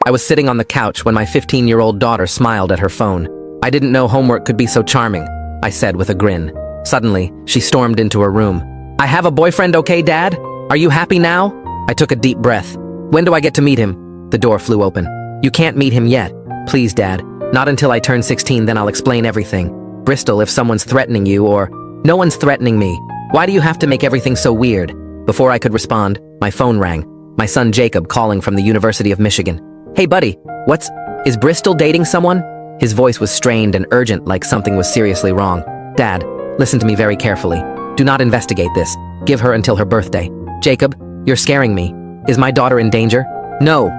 I was sitting on the couch when my 15-year-old daughter smiled at her phone. I didn't know homework could be so charming, I said with a grin. Suddenly, she stormed into her room. I have a boyfriend, okay, Dad? Are you happy now? I took a deep breath. When do I get to meet him? The door flew open. You can't meet him yet. Please, Dad. Not until I turn 16, then I'll explain everything. Bristol, if someone's threatening you or... No one's threatening me. Why do you have to make everything so weird? Before I could respond, my phone rang. My son Jacob calling from the University of Michigan. Hey buddy, is Bristol dating someone? His voice was strained and urgent, like something was seriously wrong. Dad, listen to me very carefully. Do not investigate this. Give her until her birthday. Jacob, you're scaring me. Is my daughter in danger? No,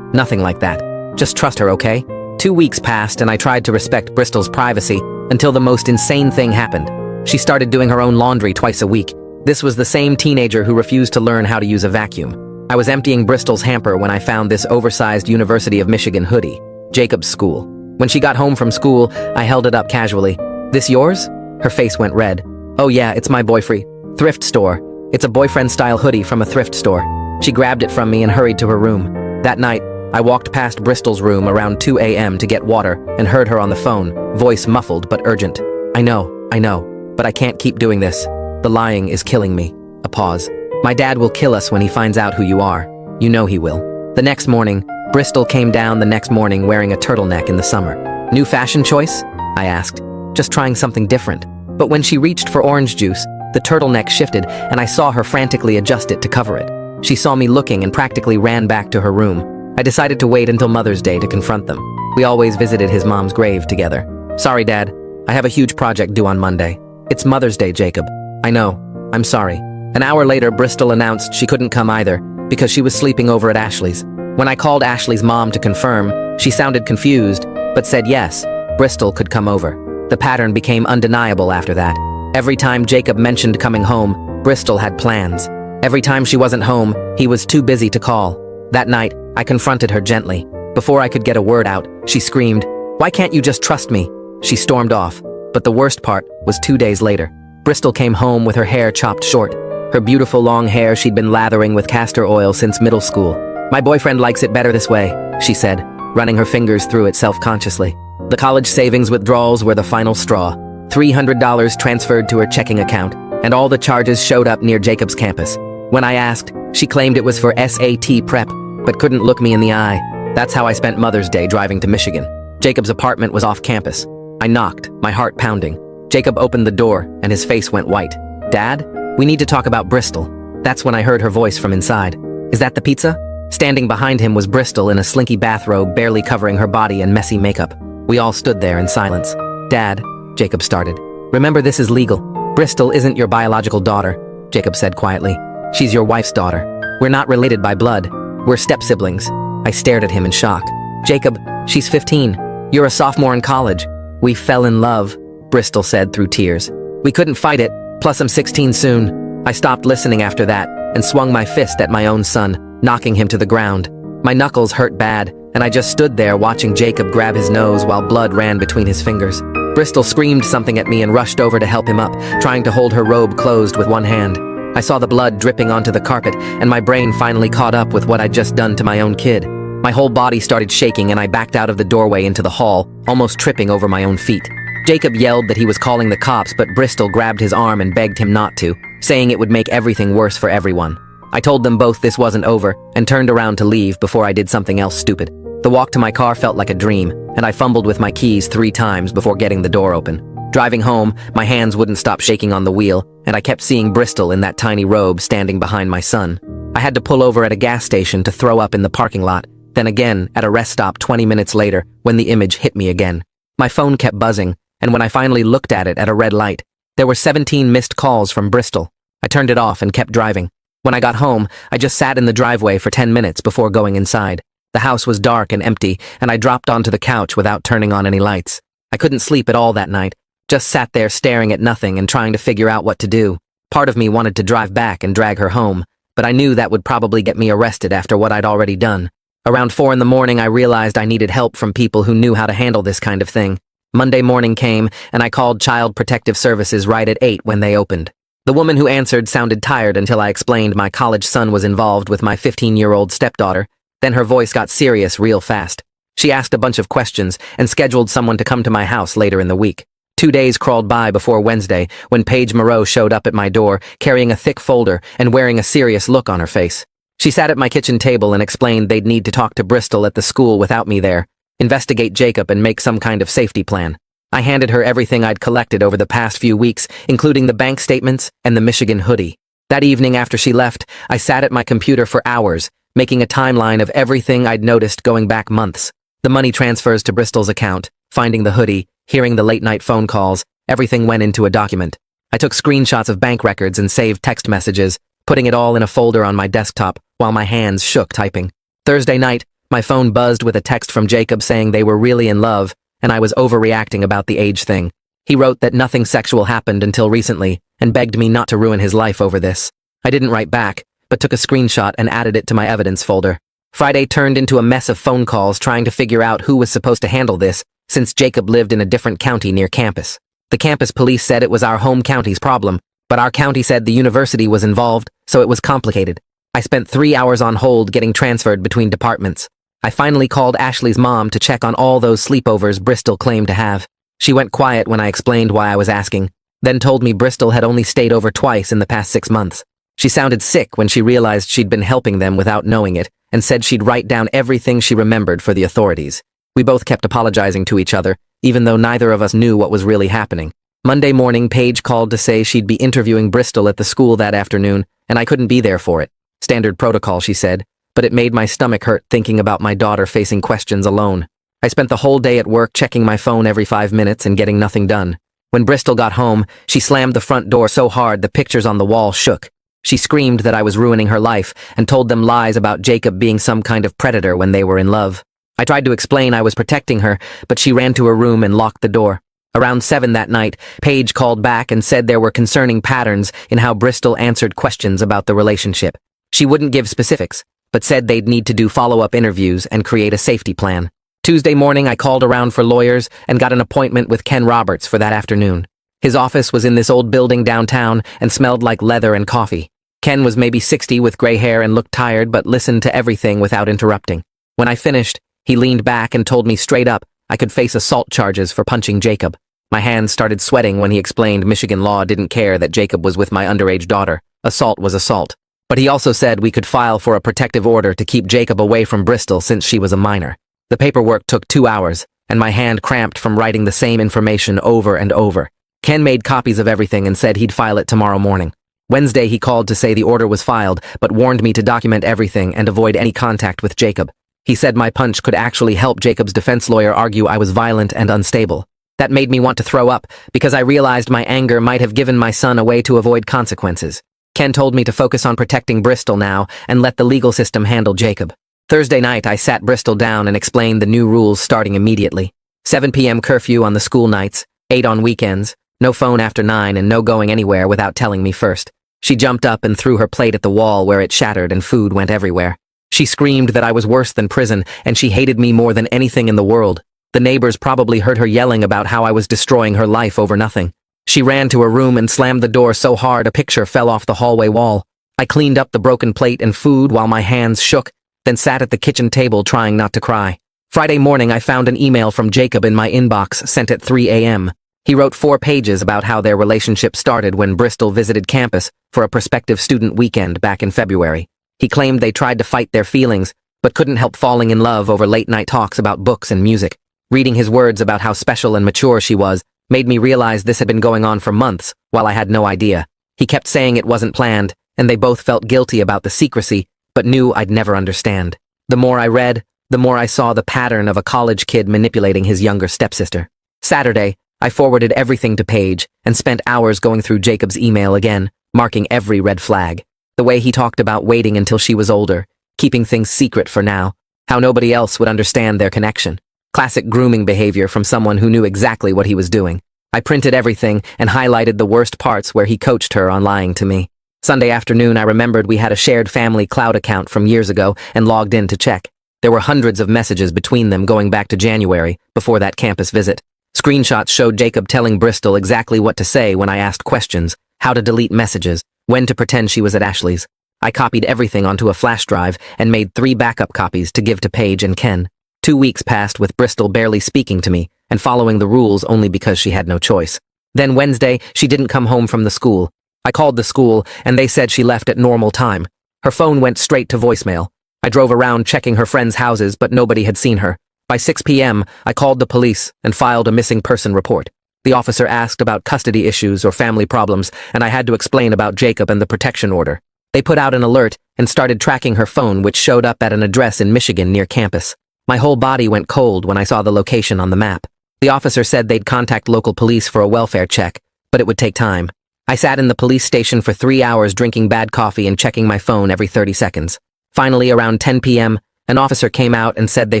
nothing like that. Just trust her, okay? 2 weeks passed and I tried to respect Bristol's privacy until the most insane thing happened. She started doing her own laundry twice a week. This was the same teenager who refused to learn how to use a vacuum. I was emptying Bristol's hamper when I found this oversized University of Michigan hoodie, Jacob's school. When she got home from school, I held it up casually. This yours? Her face went red. Oh yeah, it's my boyfriend. Thrift store. It's a boyfriend-style hoodie from a thrift store. She grabbed it from me and hurried to her room. That night, I walked past Bristol's room around 2 a.m. to get water and heard her on the phone, voice muffled but urgent. I know, but I can't keep doing this. The lying is killing me. A pause. My dad will kill us when he finds out who you are. You know he will. The next morning, Bristol came down the next morning wearing a turtleneck in the summer. New fashion choice? I asked. Just trying something different. But when she reached for orange juice, the turtleneck shifted and I saw her frantically adjust it to cover it. She saw me looking and practically ran back to her room. I decided to wait until Mother's Day to confront them. We always visited his mom's grave together. Sorry, Dad. I have a huge project due on Monday. It's Mother's Day, Jacob. I know. I'm sorry. An hour later, Bristol announced she couldn't come either because she was sleeping over at Ashley's. When I called Ashley's mom to confirm, she sounded confused, but said yes, Bristol could come over. The pattern became undeniable after that. Every time Jacob mentioned coming home, Bristol had plans. Every time she wasn't home, he was too busy to call. That night, I confronted her gently. Before I could get a word out, she screamed, "Why can't you just trust me?" She stormed off. But the worst part was 2 days later. Bristol came home with her hair chopped short. Her beautiful long hair she'd been lathering with castor oil since middle school. My boyfriend likes it better this way, she said, running her fingers through it self-consciously. The college savings withdrawals were the final straw. $300 transferred to her checking account, and all the charges showed up near Jacob's campus. When I asked, she claimed it was for SAT prep, but couldn't look me in the eye. That's how I spent Mother's Day driving to Michigan. Jacob's apartment was off campus. I knocked, my heart pounding. Jacob opened the door, and his face went white. Dad, we need to talk about Bristol. That's when I heard her voice from inside. Is that the pizza? Standing behind him was Bristol in a slinky bathrobe barely covering her body and messy makeup. We all stood there in silence. Dad, Jacob started. Remember, this is legal. Bristol isn't your biological daughter, Jacob said quietly. She's your wife's daughter. We're not related by blood. We're step-siblings. I stared at him in shock. Jacob, she's 15. You're a sophomore in college. We fell in love, Bristol said through tears. We couldn't fight it, plus I'm 16 soon. I stopped listening after that and swung my fist at my own son, knocking him to the ground. My knuckles hurt bad, and I just stood there watching Jacob grab his nose while blood ran between his fingers. Bristol screamed something at me and rushed over to help him up, trying to hold her robe closed with one hand. I saw the blood dripping onto the carpet, and my brain finally caught up with what I'd just done to my own kid. My whole body started shaking and I backed out of the doorway into the hall, almost tripping over my own feet. Jacob yelled that he was calling the cops, but Bristol grabbed his arm and begged him not to, saying it would make everything worse for everyone. I told them both this wasn't over and turned around to leave before I did something else stupid. The walk to my car felt like a dream, and I fumbled with my keys 3 times before getting the door open. Driving home, my hands wouldn't stop shaking on the wheel, and I kept seeing Bristol in that tiny robe standing behind my son. I had to pull over at a gas station to throw up in the parking lot, then again at a rest stop 20 minutes later when the image hit me again. My phone kept buzzing, and when I finally looked at it at a red light, there were 17 missed calls from Bristol. I turned it off and kept driving. When I got home, I just sat in the driveway for 10 minutes before going inside. The house was dark and empty, and I dropped onto the couch without turning on any lights. I couldn't sleep at all that night, just sat there staring at nothing and trying to figure out what to do. Part of me wanted to drive back and drag her home, but I knew that would probably get me arrested after what I'd already done. Around 4 in the morning, I realized I needed help from people who knew how to handle this kind of thing. Monday morning came, and I called Child Protective Services right at 8 when they opened. The woman who answered sounded tired until I explained my college son was involved with my 15-year-old stepdaughter. Then her voice got serious real fast. She asked a bunch of questions and scheduled someone to come to my house later in the week. 2 days crawled by before Wednesday when Paige Moreau showed up at my door carrying a thick folder and wearing a serious look on her face. She sat at my kitchen table and explained they'd need to talk to Bristol at the school without me there, investigate Jacob and make some kind of safety plan. I handed her everything I'd collected over the past few weeks, including the bank statements and the Michigan hoodie. That evening after she left, I sat at my computer for hours, making a timeline of everything I'd noticed going back months. The money transfers to Bristol's account, finding the hoodie, hearing the late-night phone calls, everything went into a document. I took screenshots of bank records and saved text messages, putting it all in a folder on my desktop while my hands shook typing. Thursday night, my phone buzzed with a text from Jacob saying they were really in love, and I was overreacting about the age thing. He wrote that nothing sexual happened until recently and begged me not to ruin his life over this. I didn't write back, but took a screenshot and added it to my evidence folder. Friday turned into a mess of phone calls trying to figure out who was supposed to handle this, since Jacob lived in a different county near campus. The campus police said it was our home county's problem, but our county said the university was involved, so it was complicated. I spent 3 hours on hold getting transferred between departments. I finally called Ashley's mom to check on all those sleepovers Bristol claimed to have. She went quiet when I explained why I was asking, then told me Bristol had only stayed over twice in the past 6 months. She sounded sick when she realized she'd been helping them without knowing it, and said she'd write down everything she remembered for the authorities. We both kept apologizing to each other, even though neither of us knew what was really happening. Monday morning, Paige called to say she'd be interviewing Bristol at the school that afternoon, and I couldn't be there for it. Standard protocol, she said, but it made my stomach hurt thinking about my daughter facing questions alone. I spent the whole day at work checking my phone every 5 minutes and getting nothing done. When Bristol got home, she slammed the front door so hard the pictures on the wall shook. She screamed that I was ruining her life and told them lies about Jacob being some kind of predator when they were in love. I tried to explain I was protecting her, but she ran to her room and locked the door. Around 7 that night, Paige called back and said there were concerning patterns in how Bristol answered questions about the relationship. She wouldn't give specifics, but said they'd need to do follow-up interviews and create a safety plan. Tuesday morning, I called around for lawyers and got an appointment with Ken Roberts for that afternoon. His office was in this old building downtown and smelled like leather and coffee. Ken was maybe 60 with gray hair and looked tired but listened to everything without interrupting. When I finished, he leaned back and told me straight up I could face assault charges for punching Jacob. My hands started sweating when he explained Michigan law didn't care that Jacob was with my underage daughter. Assault was assault. But he also said we could file for a protective order to keep Jacob away from Bristol since she was a minor. The paperwork took 2 hours, and my hand cramped from writing the same information over and over. Ken made copies of everything and said he'd file it tomorrow morning. Wednesday he called to say the order was filed, but warned me to document everything and avoid any contact with Jacob. He said my punch could actually help Jacob's defense lawyer argue I was violent and unstable. That made me want to throw up, because I realized my anger might have given my son away to avoid consequences. Ken told me to focus on protecting Bristol now and let the legal system handle Jacob. Thursday night, I sat Bristol down and explained the new rules starting immediately. 7 p.m. curfew on the school nights, 8 on weekends, no phone after 9 and no going anywhere without telling me first. She jumped up and threw her plate at the wall where it shattered and food went everywhere. She screamed that I was worse than prison and she hated me more than anything in the world. The neighbors probably heard her yelling about how I was destroying her life over nothing. She ran to her room and slammed the door so hard a picture fell off the hallway wall. I cleaned up the broken plate and food while my hands shook, then sat at the kitchen table trying not to cry. Friday morning I found an email from Jacob in my inbox sent at 3 a.m. He wrote 4 pages about how their relationship started when Bristol visited campus for a prospective student weekend back in February. He claimed they tried to fight their feelings, but couldn't help falling in love over late-night talks about books and music. Reading his words about how special and mature she was made me realize this had been going on for months, while I had no idea. He kept saying it wasn't planned, and they both felt guilty about the secrecy, but knew I'd never understand. The more I read, the more I saw the pattern of a college kid manipulating his younger stepsister. Saturday, I forwarded everything to Paige and spent hours going through Jacob's email again, marking every red flag. The way he talked about waiting until she was older, keeping things secret for now, how nobody else would understand their connection. Classic grooming behavior from someone who knew exactly what he was doing. I printed everything and highlighted the worst parts where he coached her on lying to me. Sunday afternoon, I remembered we had a shared family cloud account from years ago and logged in to check. There were hundreds of messages between them going back to January, before that campus visit. Screenshots showed Jacob telling Bristol exactly what to say when I asked questions, how to delete messages, when to pretend she was at Ashley's. I copied everything onto a flash drive and made 3 backup copies to give to Paige and Ken. 2 weeks passed with Bristol barely speaking to me and following the rules only because she had no choice. Then Wednesday, she didn't come home from the school. I called the school and they said she left at normal time. Her phone went straight to voicemail. I drove around checking her friends' houses, but nobody had seen her. By 6 p.m., I called the police and filed a missing person report. The officer asked about custody issues or family problems, and I had to explain about Jacob and the protection order. They put out an alert and started tracking her phone, which showed up at an address in Michigan near campus. My whole body went cold when I saw the location on the map. The officer said they'd contact local police for a welfare check, but it would take time. I sat in the police station for 3 hours drinking bad coffee and checking my phone every 30 seconds. Finally, around 10 p.m., an officer came out and said they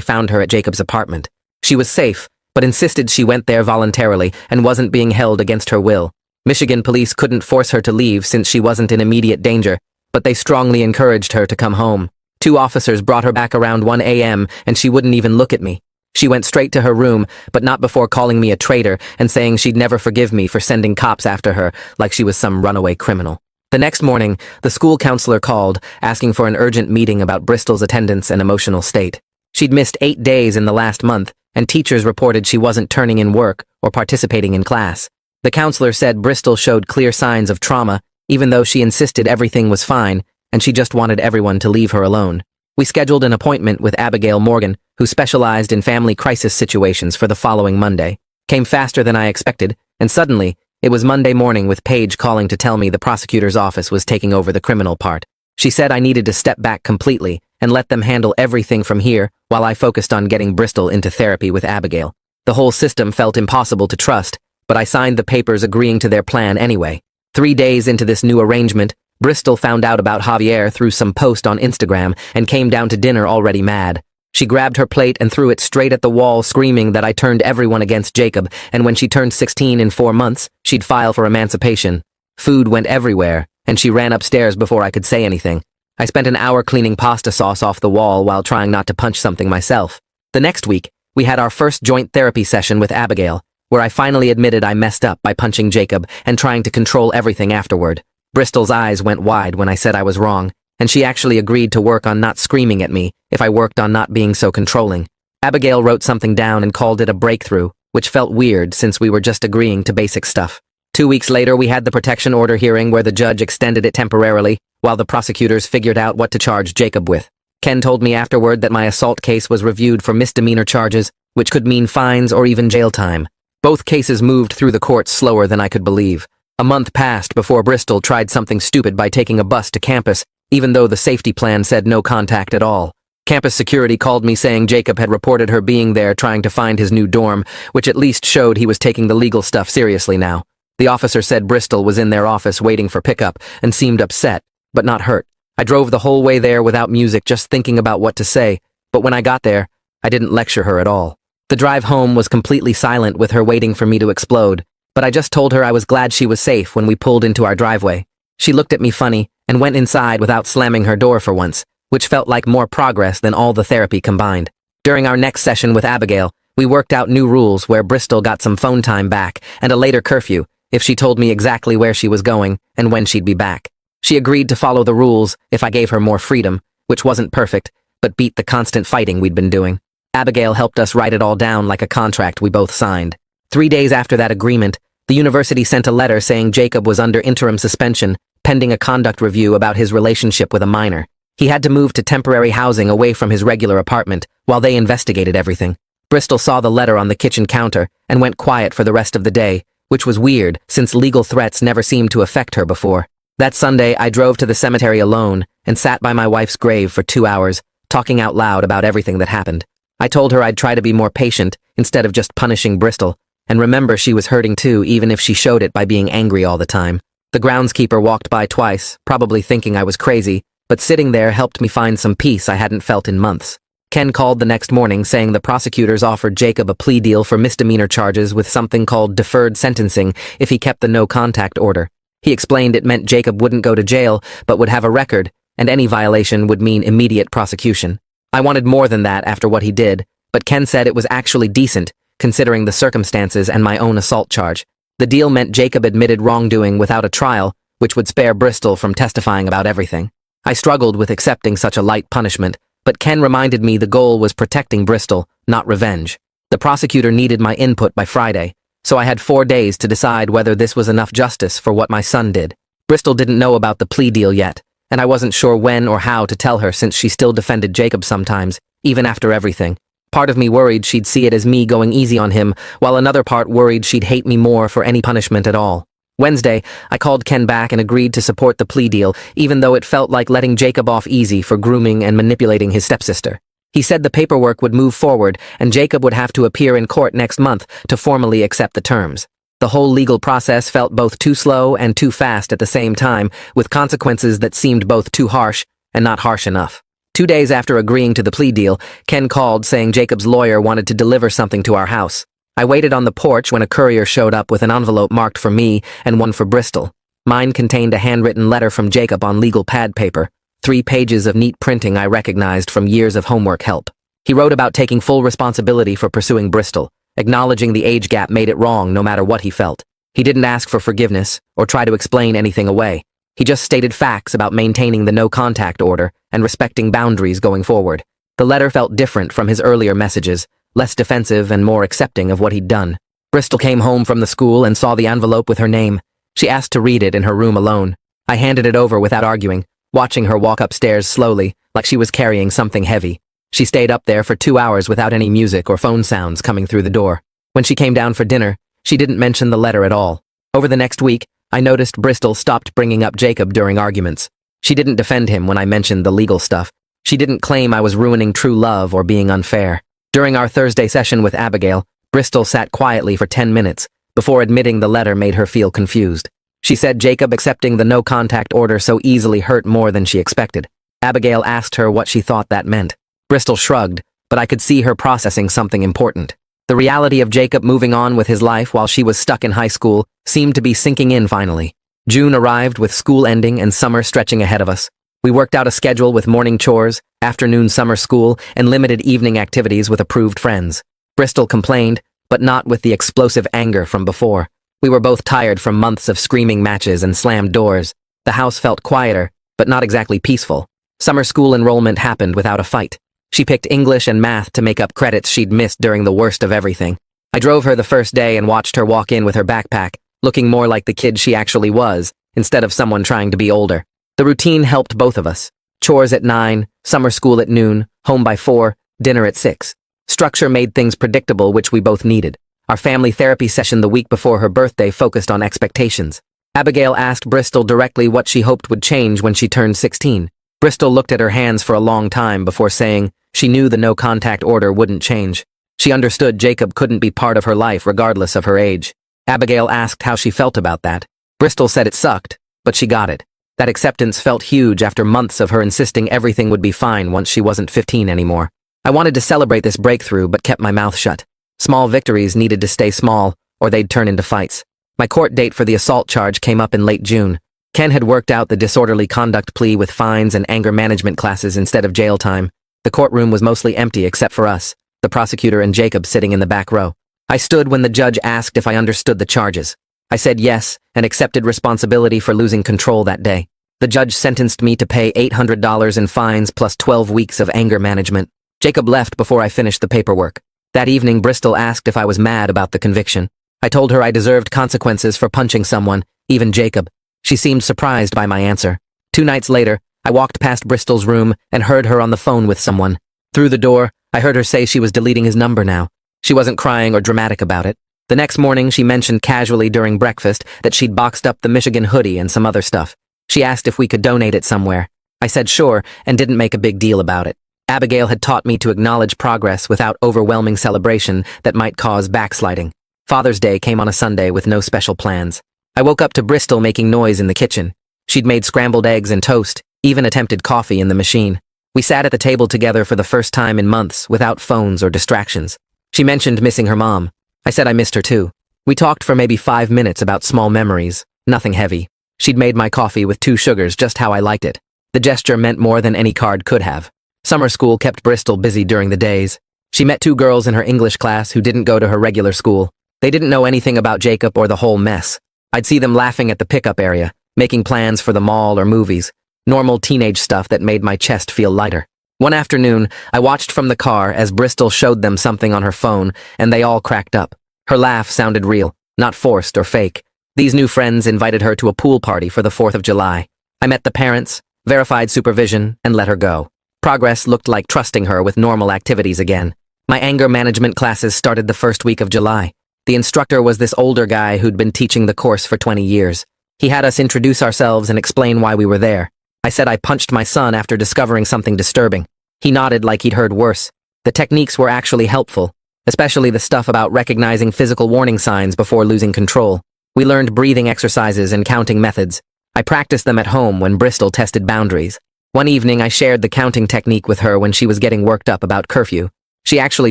found her at Jacob's apartment. She was safe, but insisted she went there voluntarily and wasn't being held against her will. Michigan police couldn't force her to leave since she wasn't in immediate danger, but they strongly encouraged her to come home. 2 officers brought her back around 1 a.m. and she wouldn't even look at me. She went straight to her room, but not before calling me a traitor and saying she'd never forgive me for sending cops after her like she was some runaway criminal. The next morning, the school counselor called, asking for an urgent meeting about Bristol's attendance and emotional state. She'd missed 8 days in the last month, and teachers reported she wasn't turning in work or participating in class. The counselor said Bristol showed clear signs of trauma, even though she insisted everything was fine, and she just wanted everyone to leave her alone. We scheduled an appointment with Abigail Morgan, who specialized in family crisis situations, for the following Monday. Came faster than I expected, and suddenly, it was Monday morning with Paige calling to tell me the prosecutor's office was taking over the criminal part. She said I needed to step back completely and let them handle everything from here while I focused on getting Bristol into therapy with Abigail. The whole system felt impossible to trust, but I signed the papers agreeing to their plan anyway. 3 days into this new arrangement, Bristol found out about Javier through some post on Instagram and came down to dinner already mad. She grabbed her plate and threw it straight at the wall, screaming that I turned everyone against Jacob, and when she turned 16 in 4 months, she'd file for emancipation. Food went everywhere, and she ran upstairs before I could say anything. I spent an hour cleaning pasta sauce off the wall while trying not to punch something myself. The next week, we had our first joint therapy session with Abigail, where I finally admitted I messed up by punching Jacob and trying to control everything afterward. Bristol's eyes went wide when I said I was wrong, and she actually agreed to work on not screaming at me if I worked on not being so controlling. Abigail wrote something down and called it a breakthrough, which felt weird since we were just agreeing to basic stuff. 2 weeks later, we had the protection order hearing where the judge extended it temporarily, while the prosecutors figured out what to charge Jacob with. Ken told me afterward that my assault case was reviewed for misdemeanor charges, which could mean fines or even jail time. Both cases moved through the courts slower than I could believe. A month passed before Bristol tried something stupid by taking a bus to campus, even though the safety plan said no contact at all. Campus security called me saying Jacob had reported her being there trying to find his new dorm, which at least showed he was taking the legal stuff seriously now. The officer said Bristol was in their office waiting for pickup and seemed upset, but not hurt. I drove the whole way there without music, just thinking about what to say, but when I got there, I didn't lecture her at all. The drive home was completely silent with her waiting for me to explode, but I just told her I was glad she was safe when we pulled into our driveway. She looked at me funny and went inside without slamming her door for once, which felt like more progress than all the therapy combined. During our next session with Abigail, we worked out new rules where Bristol got some phone time back and a later curfew if she told me exactly where she was going and when she'd be back. She agreed to follow the rules if I gave her more freedom, which wasn't perfect, but beat the constant fighting we'd been doing. Abigail helped us write it all down like a contract we both signed. 3 days after that agreement, the university sent a letter saying Jacob was under interim suspension, pending a conduct review about his relationship with a minor. He had to move to temporary housing away from his regular apartment while they investigated everything. Bristol saw the letter on the kitchen counter and went quiet for the rest of the day, which was weird since legal threats never seemed to affect her before. That Sunday, I drove to the cemetery alone and sat by my wife's grave for 2 hours, talking out loud about everything that happened. I told her I'd try to be more patient instead of just punishing Bristol, and remember she was hurting too, even if she showed it by being angry all the time. The groundskeeper walked by twice, probably thinking I was crazy, but sitting there helped me find some peace I hadn't felt in months. Ken called the next morning saying the prosecutors offered Jacob a plea deal for misdemeanor charges with something called deferred sentencing if he kept the no-contact order. He explained it meant Jacob wouldn't go to jail, but would have a record, and any violation would mean immediate prosecution. I wanted more than that after what he did, but Ken said it was actually decent, considering the circumstances and my own assault charge. The deal meant Jacob admitted wrongdoing without a trial, which would spare Bristol from testifying about everything. I struggled with accepting such a light punishment, but Ken reminded me the goal was protecting Bristol, not revenge. The prosecutor needed my input by Friday, so I had 4 days to decide whether this was enough justice for what my son did. Bristol didn't know about the plea deal yet, and I wasn't sure when or how to tell her since she still defended Jacob sometimes, even after everything. Part of me worried she'd see it as me going easy on him, while another part worried she'd hate me more for any punishment at all. Wednesday, I called Ken back and agreed to support the plea deal, even though it felt like letting Jacob off easy for grooming and manipulating his stepsister. He said the paperwork would move forward and Jacob would have to appear in court next month to formally accept the terms. The whole legal process felt both too slow and too fast at the same time, with consequences that seemed both too harsh and not harsh enough. 2 days after agreeing to the plea deal, Ken called saying Jacob's lawyer wanted to deliver something to our house. I waited on the porch when a courier showed up with an envelope marked for me and one for Bristol. Mine contained a handwritten letter from Jacob on legal pad paper, 3 pages of neat printing I recognized from years of homework help. He wrote about taking full responsibility for pursuing Bristol, acknowledging the age gap made it wrong no matter what he felt. He didn't ask for forgiveness or try to explain anything away. He just stated facts about maintaining the no-contact order and respecting boundaries going forward. The letter felt different from his earlier messages, less defensive and more accepting of what he'd done. Bristol came home from the school and saw the envelope with her name. She asked to read it in her room alone. I handed it over without arguing, watching her walk upstairs slowly, like she was carrying something heavy. She stayed up there for 2 hours without any music or phone sounds coming through the door. When she came down for dinner, she didn't mention the letter at all. Over the next week, I noticed Bristol stopped bringing up Jacob during arguments. She didn't defend him when I mentioned the legal stuff. She didn't claim I was ruining true love or being unfair. During our Thursday session with Abigail, Bristol sat quietly for 10 minutes before admitting the letter made her feel confused. She said Jacob accepting the no-contact order so easily hurt more than she expected. Abigail asked her what she thought that meant. Bristol shrugged, but I could see her processing something important. The reality of Jacob moving on with his life while she was stuck in high school seemed to be sinking in finally. June arrived with school ending and summer stretching ahead of us. We worked out a schedule with morning chores, afternoon summer school, and limited evening activities with approved friends. Bristol complained, but not with the explosive anger from before. We were both tired from months of screaming matches and slammed doors. The house felt quieter, but not exactly peaceful. Summer school enrollment happened without a fight. She picked English and math to make up credits she'd missed during the worst of everything. I drove her the first day and watched her walk in with her backpack, looking more like the kid she actually was, instead of someone trying to be older. The routine helped both of us. Chores at 9, summer school at noon, home by 4, dinner at 6. Structure made things predictable, which we both needed. Our family therapy session the week before her birthday focused on expectations. Abigail asked Bristol directly what she hoped would change when she turned 16. Bristol looked at her hands for a long time before saying she knew the no-contact order wouldn't change. She understood Jacob couldn't be part of her life regardless of her age. Abigail asked how she felt about that. Bristol said it sucked, but she got it. That acceptance felt huge after months of her insisting everything would be fine once she wasn't 15 anymore. I wanted to celebrate this breakthrough but kept my mouth shut. Small victories needed to stay small, or they'd turn into fights. My court date for the assault charge came up in late June. Ken had worked out the disorderly conduct plea with fines and anger management classes instead of jail time. The courtroom was mostly empty except for us, the prosecutor and Jacob sitting in the back row. I stood when the judge asked if I understood the charges. I said yes, and accepted responsibility for losing control that day. The judge sentenced me to pay $800 in fines plus 12 weeks of anger management. Jacob left before I finished the paperwork. That evening, Bristol asked if I was mad about the conviction. I told her I deserved consequences for punching someone, even Jacob. She seemed surprised by my answer. 2 nights later, I walked past Bristol's room and heard her on the phone with someone. Through the door, I heard her say she was deleting his number now. She wasn't crying or dramatic about it. The next morning, she mentioned casually during breakfast that she'd boxed up the Michigan hoodie and some other stuff. She asked if we could donate it somewhere. I said sure and didn't make a big deal about it. Abigail had taught me to acknowledge progress without overwhelming celebration that might cause backsliding. Father's Day came on a Sunday with no special plans. I woke up to Bristol making noise in the kitchen. She'd made scrambled eggs and toast, even attempted coffee in the machine. We sat at the table together for the first time in months without phones or distractions. She mentioned missing her mom. I said I missed her too. We talked for maybe 5 minutes about small memories, nothing heavy. She'd made my coffee with 2 sugars just how I liked it. The gesture meant more than any card could have. Summer school kept Bristol busy during the days. She met 2 girls in her English class who didn't go to her regular school. They didn't know anything about Jacob or the whole mess. I'd see them laughing at the pickup area, making plans for the mall or movies. Normal teenage stuff that made my chest feel lighter. One afternoon, I watched from the car as Bristol showed them something on her phone, and they all cracked up. Her laugh sounded real, not forced or fake. These new friends invited her to a pool party for the 4th of July. I met the parents, verified supervision, and let her go. Progress looked like trusting her with normal activities again. My anger management classes started the first week of July. The instructor was this older guy who'd been teaching the course for 20 years. He had us introduce ourselves and explain why we were there. I said I punched my son after discovering something disturbing. He nodded like he'd heard worse. The techniques were actually helpful, especially the stuff about recognizing physical warning signs before losing control. We learned breathing exercises and counting methods. I practiced them at home when Bristol tested boundaries. One evening I shared the counting technique with her when she was getting worked up about curfew. She actually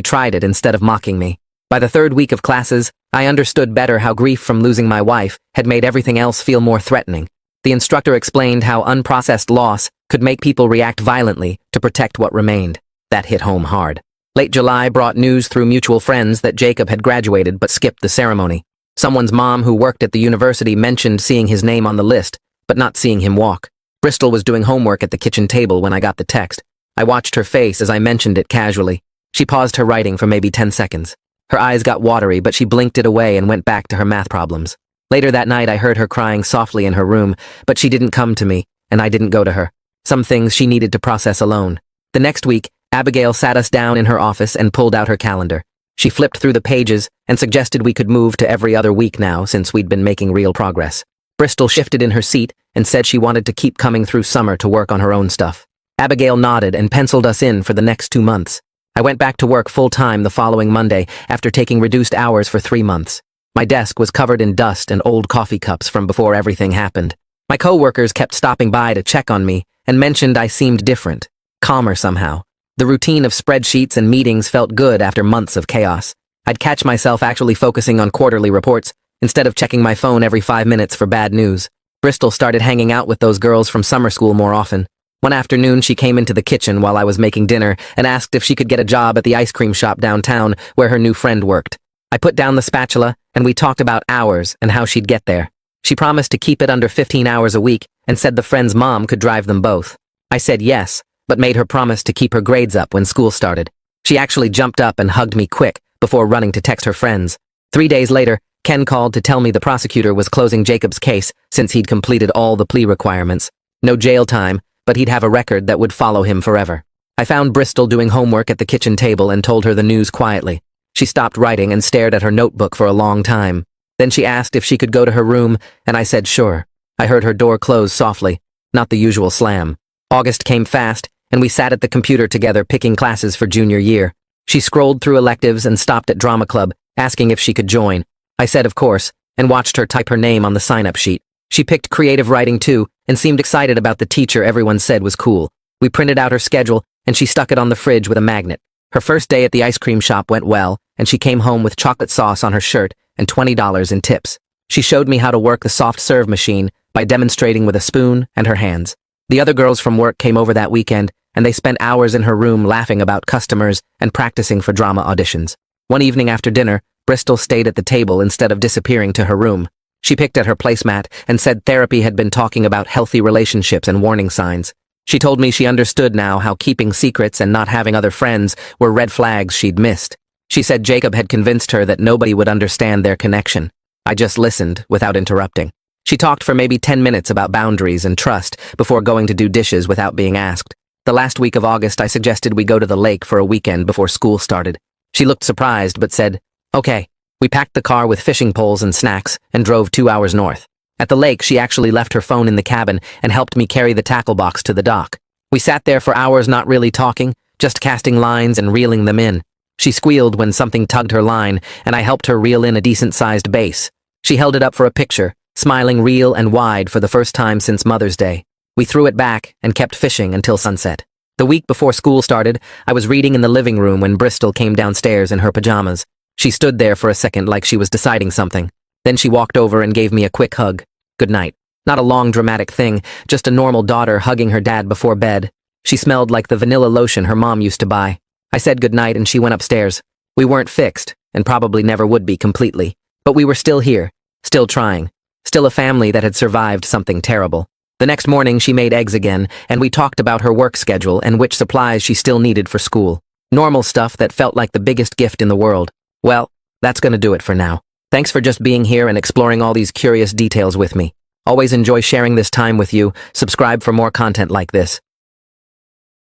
tried it instead of mocking me. By the 3rd week of classes, I understood better how grief from losing my wife had made everything else feel more threatening. The instructor explained how unprocessed loss could make people react violently to protect what remained. That hit home hard. Late July brought news through mutual friends that Jacob had graduated but skipped the ceremony. Someone's mom who worked at the university mentioned seeing his name on the list, but not seeing him walk. Bristol was doing homework at the kitchen table when I got the text. I watched her face as I mentioned it casually. She paused her writing for maybe 10 seconds. Her eyes got watery, but she blinked it away and went back to her math problems. Later that night, I heard her crying softly in her room, but she didn't come to me, and I didn't go to her. Some things she needed to process alone. The next week, Abigail sat us down in her office and pulled out her calendar. She flipped through the pages and suggested we could move to every other week now since we'd been making real progress. Bristol shifted in her seat and said she wanted to keep coming through summer to work on her own stuff. Abigail nodded and penciled us in for the next 2 months. I went back to work full-time the following Monday after taking reduced hours for 3 months. My desk was covered in dust and old coffee cups from before everything happened. My co-workers kept stopping by to check on me and mentioned I seemed different, calmer somehow. The routine of spreadsheets and meetings felt good after months of chaos. I'd catch myself actually focusing on quarterly reports instead of checking my phone every 5 minutes for bad news. Bristol started hanging out with those girls from summer school more often. One afternoon, she came into the kitchen while I was making dinner and asked if she could get a job at the ice cream shop downtown where her new friend worked. I put down the spatula and we talked about hours and how she'd get there. She promised to keep it under 15 hours a week and said the friend's mom could drive them both. I said yes, but made her promise to keep her grades up when school started. She actually jumped up and hugged me quick before running to text her friends. 3 days later, Ken called to tell me the prosecutor was closing Jacob's case since he'd completed all the plea requirements. No jail time, but he'd have a record that would follow him forever. I found Bristol doing homework at the kitchen table and told her the news quietly. She stopped writing and stared at her notebook for a long time. Then she asked if she could go to her room, and I said sure. I heard her door close softly, not the usual slam. August came fast, and we sat at the computer together picking classes for junior year. She scrolled through electives and stopped at drama club, asking if she could join. I said of course, and watched her type her name on the sign-up sheet. She picked creative writing too, and seemed excited about the teacher everyone said was cool. We printed out her schedule, and she stuck it on the fridge with a magnet. Her first day at the ice cream shop went well, and she came home with chocolate sauce on her shirt and $20 in tips. She showed me how to work the soft serve machine by demonstrating with a spoon and her hands. The other girls from work came over that weekend, and they spent hours in her room laughing about customers and practicing for drama auditions. One evening after dinner, Bristol stayed at the table instead of disappearing to her room. She picked at her placemat and said therapy had been talking about healthy relationships and warning signs. She told me she understood now how keeping secrets and not having other friends were red flags she'd missed. She said Jacob had convinced her that nobody would understand their connection. I just listened without interrupting. She talked for maybe 10 minutes about boundaries and trust before going to do dishes without being asked. The last week of August, I suggested we go to the lake for a weekend before school started. She looked surprised but said, okay. We packed the car with fishing poles and snacks and drove 2 hours north. At the lake, she actually left her phone in the cabin and helped me carry the tackle box to the dock. We sat there for hours not really talking, just casting lines and reeling them in. She squealed when something tugged her line, and I helped her reel in a decent-sized bass. She held it up for a picture, smiling real and wide for the first time since Mother's Day. We threw it back and kept fishing until sunset. The week before school started, I was reading in the living room when Bristol came downstairs in her pajamas. She stood there for a second like she was deciding something. Then she walked over and gave me a quick hug. Good night. Not a long dramatic thing, just a normal daughter hugging her dad before bed. She smelled like the vanilla lotion her mom used to buy. I said goodnight and she went upstairs. We weren't fixed, and probably never would be completely. But we were still here, still trying, still a family that had survived something terrible. The next morning, she made eggs again, and we talked about her work schedule and which supplies she still needed for school. Normal stuff that felt like the biggest gift in the world. Well, that's gonna do it for now. Thanks for just being here and exploring all these curious details with me. Always enjoy sharing this time with you. Subscribe for more content like this.